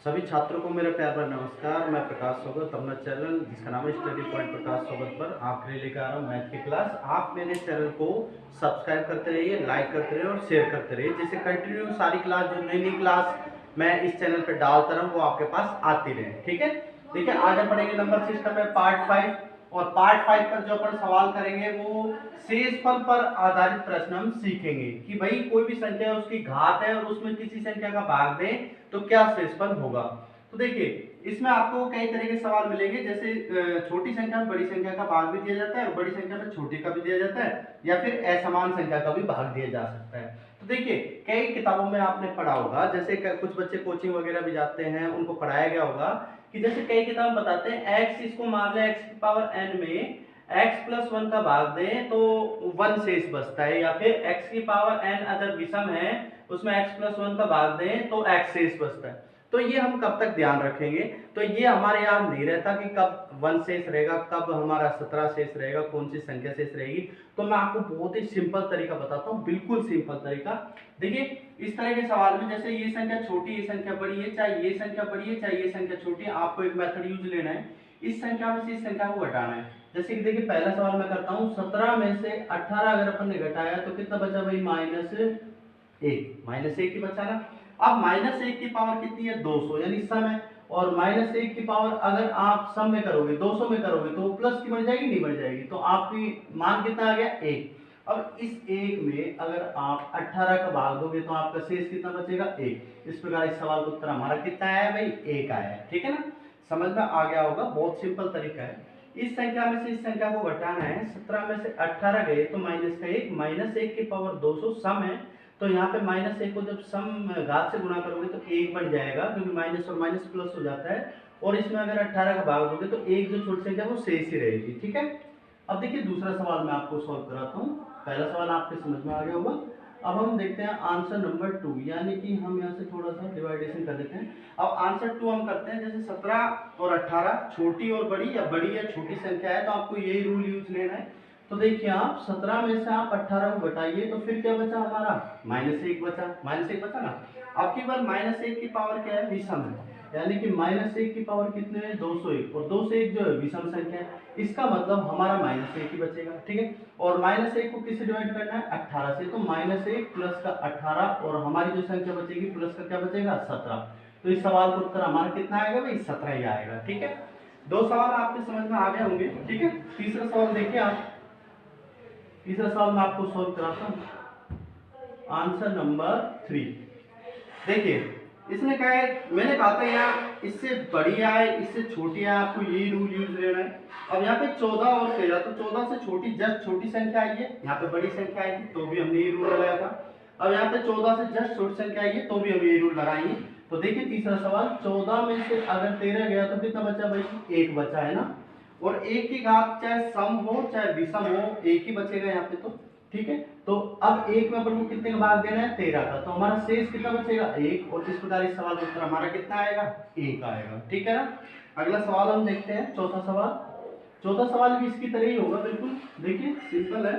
सभी छात्रों को मेरा प्यार भरा नमस्कार। मैं प्रकाश सोगत, अपना चैनल जिसका नाम है स्टडी पॉइंट प्रकाश सोगत पर आपके लिए लेकर आ रहा हूँ मैथ की क्लास। आप मेरे चैनल को सब्सक्राइब करते रहिए, लाइक करते रहिए और शेयर करते रहिए, जिससे कंटिन्यू सारी क्लास जो नई नई क्लास मैं इस चैनल पर डालता रहूँ वो आपके पास आती रहे। ठीक है, देखिए आज हम पढ़ेंगे नंबर सिस्टम में पार्ट 5। और पार्ट 5 पर जो अपन सवाल करेंगे वो शेषफल पर आधारित प्रश्न हम सीखेंगे कि भाई कोई भी संख्या है उसकी घात है और उसमें किसी संख्या का भाग दें तो क्या शेषफल होगा। तो देखिए इसमें आपको कई तरह के सवाल मिलेंगे, जैसे छोटी संख्या में बड़ी संख्या का भाग भी दिया जाता है और बड़ी संख्या में छोटी का भी दिया जाता है, या फिर असमान संख्या का भी भाग दिया जा सकता है। तो देखिए कई किताबों में आपने पढ़ा होगा, जैसे कुछ बच्चे कोचिंग वगैरह भी जाते हैं, उनको पढ़ाया गया होगा कि जैसे कई किताब बताते हैं x, इसको मान लें x की पावर n में x प्लस 1 का भाग दें तो 1 शेष बचता है, या फिर x की पावर n अगर विषम है उसमें x प्लस 1 का भाग दें तो x शेष बचता है। तो ये हम कब तक ध्यान रखेंगे, तो ये हमारे यहाँ नहीं रहता कि कब 1 शेष रहेगा, कब हमारा 17 शेष रहेगा, कौन सी संख्या शेष रहेगी। तो मैं आपको बहुत ही सिंपल तरीका बताता हूँ, बिल्कुल सिंपल तरीका। देखिए इस तरह के सवाल में जैसे ये संख्या छोटी, ये संख्या बड़ी है, चाहे ये संख्या बड़ी है चाहे ये संख्या छोटी है, आपको एक मेथड यूज लेना है, इस संख्या में से इस संख्या को घटाना है। जैसे कि देखिए पहला सवाल मैं करता हूँ, 17 में से 18 अगर अपन ने घटाया तो कितना बचा भाई, -1 ही बचा ना। अब -1 की पावर कितनी है, 200, यानी सम है। और -1 की पावर अगर आप सम में करोगे 200 में करोगे तो प्लस की बढ़ जाएगी, नहीं बढ़ जाएगी, तो आपकी मान कितना आ गया, 1। अब इस 1 में अगर आप 18 का भाग दोगे तो आपका शेष कितना बचेगा, 1। इस प्रकार इस सवाल का उत्तर हमारा कितना आया है भाई, 1 आया है। ठीक है ना, समझ में आ गया होगा, बहुत सिंपल तरीका है। इस संख्या में से इस संख्या को घटाना है, 17 में से 18 गए तो माइनस का 1, -1 की पावर 200 सम है, तो यहाँ पे -1 को जब सम घात से गुणा करोगे तो 1 बन जाएगा, क्योंकि माइनस और माइनस प्लस हो जाता है। और इसमें अगर 18 का भाग दोगे तो एक जो छोटी संख्या वो शेष ही रहेगी। ठीक है, अब देखिए दूसरा सवाल मैं आपको सॉल्व कराता हूँ। पहला सवाल आपके समझ में आ गया होगा। अब हम देखते हैं आंसर नंबर 2, यानी कि हम यहाँ से थोड़ा सा डिवाइडेशन कर देते हैं। अब आंसर 2 हम करते हैं, जैसे 17 और 18 छोटी और बड़ी या बड़ी या छोटी संख्या है तो आपको यही रूल यूज लेना है। तो देखिए आप 17 में से आप 18 को घटाइए तो फिर क्या बचा हमारा, -1 बचा, -1 बचा ना। अब की बार -1 की पावर क्या है, विषम है, यानी कि -1 की पावर कितने है, 201, और 2 से 1 जो है विषम संख्या है, इसका मतलब हमारा -1 ही बचेगा। ठीक है, और -1 को किससे डिवाइड करना है, 18 से, तो -1 प्लस का 18, और हमारी जो संख्या बचेगी प्लस का क्या बचेगा, 17। तो इस सवाल का उत्तर हमारा कितना आएगा भाई, 17 ही आएगा। ठीक है, दो सवाल आपके समझ में आ गए होंगे। ठीक है, तीसरा सवाल देखिए आप, तीसरा सवाल मैं आपको सॉल्व कराता हूँ, आंसर नंबर 3। देखिए इसने कहा है, मैंने कहा था यहाँ इससे बड़ी आए इससे छोटी आए, आपको यही रूल यूज लेना है। अब यहाँ पे 14 और 13, तो 14 से छोटी जस्ट छोटी संख्या आई है, यहाँ पे बड़ी संख्या आई थी तो भी हमने ये रूल लगाया था। अब यहाँ पे 14 से जस्ट छोटी संख्या आई है तो भी हम ये रूल लगाएंगे। तो देखिए तीसरा सवाल, 14 में से अगर 13 गया तो कितना बचा भाई, 1 बचा है ना। और 1 की घात चाहे सम हो चाहे विषम हो, 1 ही बचेगा यहाँ पे। तो ठीक है, तो अब 1 में अपन को कितने का भाग देना है, 13 का, तो हमारा शेष कितना बचेगा, 1। और इस प्रकार इस सवाल का उत्तर हमारा कितना आएगा, 1 आएगा। ठीक है ना, अगला सवाल हम देखते हैं, चौथा सवाल। चौथा सवाल भी इसकी तरह ही होगा बिल्कुल। देखिए सिंपल है,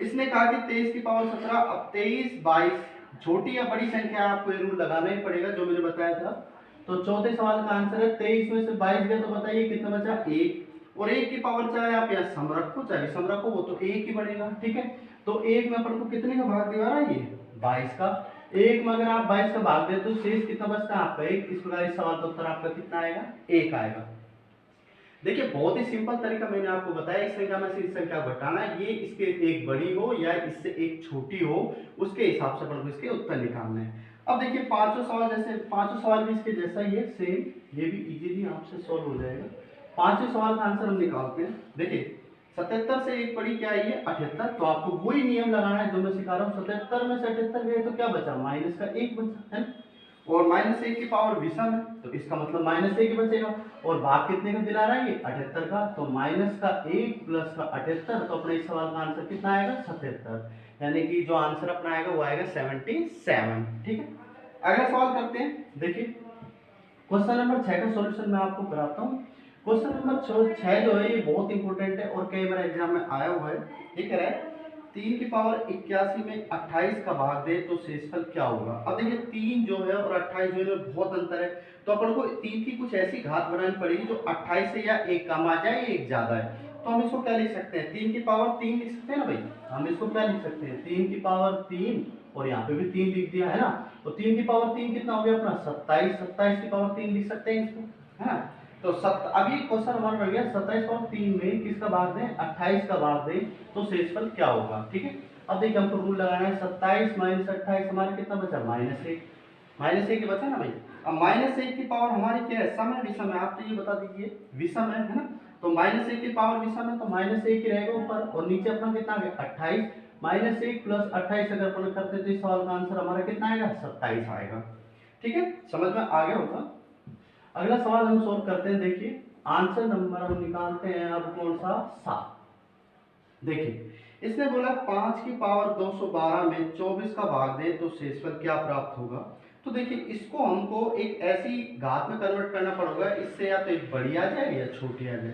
इसने कहा कि 23 की पावर 17। अब 23, 22 छोटी या बड़ी संख्या है, आपको ये रूल लगाना ही पड़ेगा जो मैंने बताया था। तो चौथे सवाल का आंसर है 23 में से 22 गया तो बताइए कितना बचा, 1। और 1 की पावर चाहे आप यहाँ सम रखो चाहे विषम रखो, वो तो 1 ही बढ़ेगा। ठीक है, तो 1 में अपन को कितने का भाग दिया रहा है, ये 22 का। 1 में अगर आप 22 का भाग दे तो शेष कितना बचता है आपका, 1। इस प्रकार इस सवाल का उत्तर आपका कितना आएगा, 1 आएगा। देखिए बहुत ही सिंपल तरीका मैंने आपको बताया, इस संख्या में से इस संख्या को घटाना है, ये इसके एक बड़ी हो या इससे एक छोटी हो, उसके हिसाब से अपन को इसके उत्तर निकालना है। अब देखिए पांचों सवाल, जैसे पांचों सवाल भी इसके जैसा ही है, सेम, ये भी इजीली आपसे सॉल्व हो जाएगा। पांचों सवाल का आंसर हम निकालते हैं। देखिए 77 से एक बड़ी क्या आई है, 78, तो आपको वही नियम लगाना है जो मैं सिखा रहा हूँ। 77 में से 78 गए तो क्या बचा, माइनस का 1 बचा है ना। और -1 की पावर विषम है तो इसका मतलब -1 ही बचेगा। और भाग कितने का दिला रहा है ये, 78 का, तो माइनस का 1 प्लस का 78, तो अपने इस सवाल का आंसर कितना आएगा, 77, यानी कि जो आंसर अपना आएगा वो आएगा 77। ठीक है, अगला सवाल करते हैं। देखिए क्वेश्चन नंबर 6 का सॉल्यूशन मैं आपको कराता हूँ। क्वेश्चन नंबर 6 जो है ये बहुत इंपॉर्टेंट है और कई बार एग्जाम में आया हुआ है। ठीक है, 3 की पावर 81 में 28 का भाग दे तो शेषफल क्या होगा। अब देखिए 3 जो है और 28 जो है बहुत अंतर है, तो अपन को 3 की कुछ ऐसी घात बनानी पड़ेगी जो 28 से या 1 कम आ जाए, 1 ज्यादा है। तो हम इसको क्या लिख सकते हैं, 3 की पावर 3 लिख सकते हैं ना भाई। हम इसको क्या लिख सकते हैं, 3 की पावर 3 और यहाँ पे भी 3 लिख दिया है ना। तो 3 की पावर 3 कितना हो गया अपना 27, 27 की पावर 3 लिख सकते हैं इसको, है ना। तो अभी क्वेश्चन हमारा बन गया 27 पावर 3 में किसका भाग दें, 28 का भाग दें तो शेषफल क्या होगा। ठीक है, अब देखिए हमको रूल लगाना है, 27 माइनस 28 हमारा कितना बचा, -1, -1 बचा ना भाई। अब -1 की पावर हमारी क्या है, सम है विषम है, आप तो ये बता दीजिए, विषम है ना। तो -1 की पावर विषम है तो -1 ही रहेगा ऊपर, और नीचे अपना कितना आ गया 28, -1 प्लस 28 अगर अपन करते तो इस सवाल का आंसर हमारा कितना आएगा, 27 आएगा। ठीक है, समझ में आ गया होगा। अगला सवाल हम सोल्व करते हैं, देखिए आंसर नंबर हम निकालते हैं अब कौन सा, 7। देखिए इसने बोला 5 की पावर 212 में 24 का भाग दें तो शेषफल क्या प्राप्त होगा। तो देखिए इसको हमको एक ऐसी घात में कन्वर्ट करना पड़ेगा, इससे या तो एक बड़ी आ जाए या छोटी आ जाए।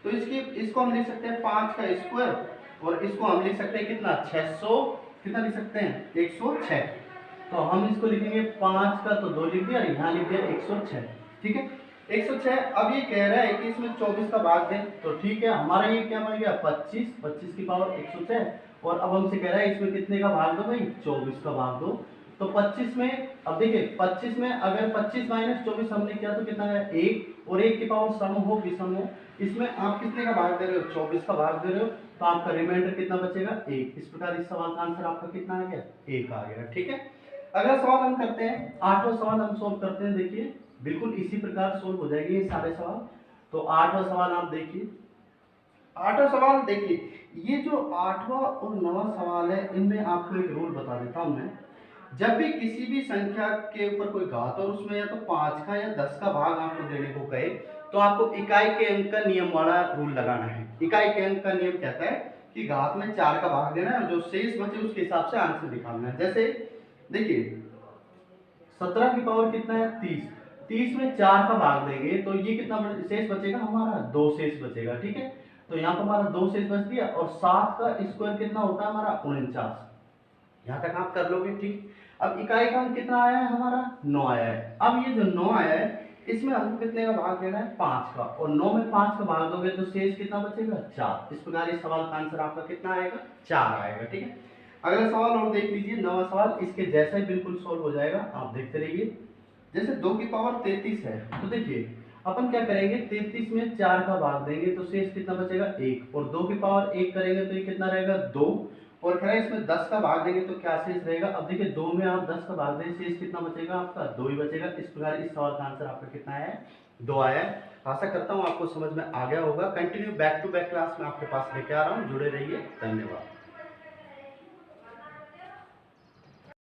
तो इसको हम लिख सकते हैं 5 का स्क्वायर, और इसको हम लिख सकते हैं कितना, 600, कितना लिख सकते हैं 106। तो हम इसको लिखेंगे 5 का तो 2 लिख दिया, यहाँ लिख दिया 106। ठीक है, 106। अब ये कह रहा है कि इसमें 24 का भाग दें, तो ठीक है हमारा ये क्या बन गया 25, 25 की पावर 106। और अब हमसे कह रहा है इसमें कितने का भाग दो भाई, 24 का भाग दो। तो 25 में, अब देखिए 25 में अगर 25 माइनस 24 हमने किया तो कितना है 1, और 1 की पावर सम हो विषम हो, इसमें आप कितने का भाग दे रहे हो, 24 का भाग दे रहे हो, तो आपका रिमाइंडर कितना बचेगा 1। इस प्रकार इस सवाल का आंसर आपका कितना आ गया, 1 आ गया। ठीक है, अगला सवाल हम करते हैं, 8वां सवाल हम सोल्व करते हैं। देखिए बिल्कुल इसी प्रकार सोल्व हो जाएंगे ये सारे सवाल। तो 8वां सवाल आप देखिए, 8वां सवाल देखिए, ये जो 8वां और 9वां सवाल है इनमें आपको एक रूल बता देता हूं मैं। जब भी किसी भी संख्या के ऊपर कोई घात और उसमें या तो 5 का या 10 का भाग आपको देने को कहे, तो आपको इकाई के अंक का नियम वाला रूल लगाना है। इकाई के अंक का नियम कहता है कि घात में 4 का भाग देना है, जो शेष बचे उसके हिसाब से आंसर निकालना है। जैसे देखिए 17 की पावर कितना है 30, 30 में 4 का भाग देंगे तो ये कितना शेष बचेगा हमारा, 2 शेष बचेगा। ठीक है, तो यहाँ पर हमारा 2 शेष बच गया, और 7 का स्क्वायर कितना होता है हमारा 49। यहाँ तक आप कर लोगे। ठीक, अब इकाई का अंक कितना आया है हमारा, 9 आया है। अब ये जो 9 आया है इसमें हमको कितने का भाग देना है, 5 का, और 9 में 5 का भाग दोगे तो शेष कितना बचेगा, 4। इस प्रकार इस सवाल का आंसर आपका कितना आएगा, 4 आएगा। ठीक है, अगला सवाल और देख लीजिए, 9वां सवाल इसके जैसा ही बिल्कुल सोल्व हो जाएगा, आप देखते रहिए। जैसे 2 की पावर 33 है, तो देखिए अपन क्या करेंगे, 33 में 4 का भाग देंगे तो शेष कितना बचेगा 1, और 2 की पावर 1 करेंगे तो ये कितना रहेगा 2, और फिर इसमें 10 का भाग देंगे तो क्या शेष रहेगा। अब देखिए 2 में आप 10 का भाग देंगे, शेष कितना बचेगा आपका, 2 ही बचेगा। इस प्रकार इस सवाल का आंसर आपका कितना है, 2 आया है। आशा करता हूँ आपको समझ में आ गया होगा। Continue back to back class में आपके पास लेके आ रहा हूँ, जुड़े रहिए, धन्यवाद।